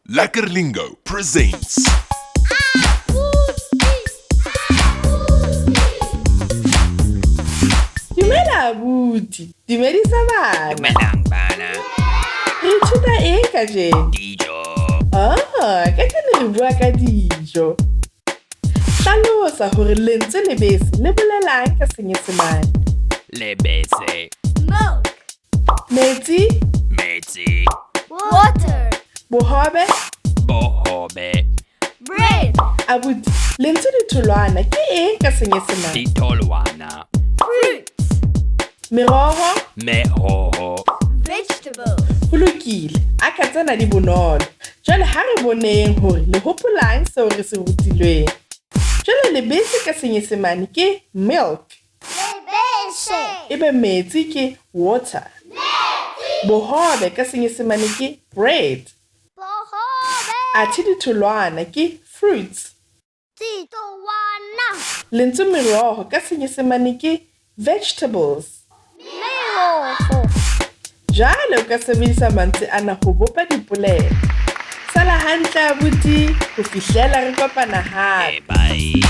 Lekker presents. Dumela abuti, dumedisa bana. Dumelang bana. Re ithuta eng kajeno? Dijo. Kajeno re bua ka dijo. Hlalosa hore lentswe lebese le bolelang ka Senyesemane. Lebese. Milk, Metsi, Metsi. water, bohobe. Bohobe. bread, Abuti, lentswe ditholwana ke eng ka Senyesemane? Ditolwana. fruits, Meroho, Meroho. vegetables, ho lokile. Aka tsena di bonolo. Jwale ha re boneng hore le hopolang seo re se rutilweng. Jwale lebese ka Senyesemane ke milk. lebese, Ebe metsi ke water. Bohobe ka Senyesemane ke bread. bohobe, Athe ditholwana ke fruits. ditolwana, Lentswe meroho ka Senyesemane ke vegetables. meroho. Jwale o ka sebedisa mantswe ana ho bopa dipolelo. Sala hantle abuti, ho fihlela re kopana hape. Bye.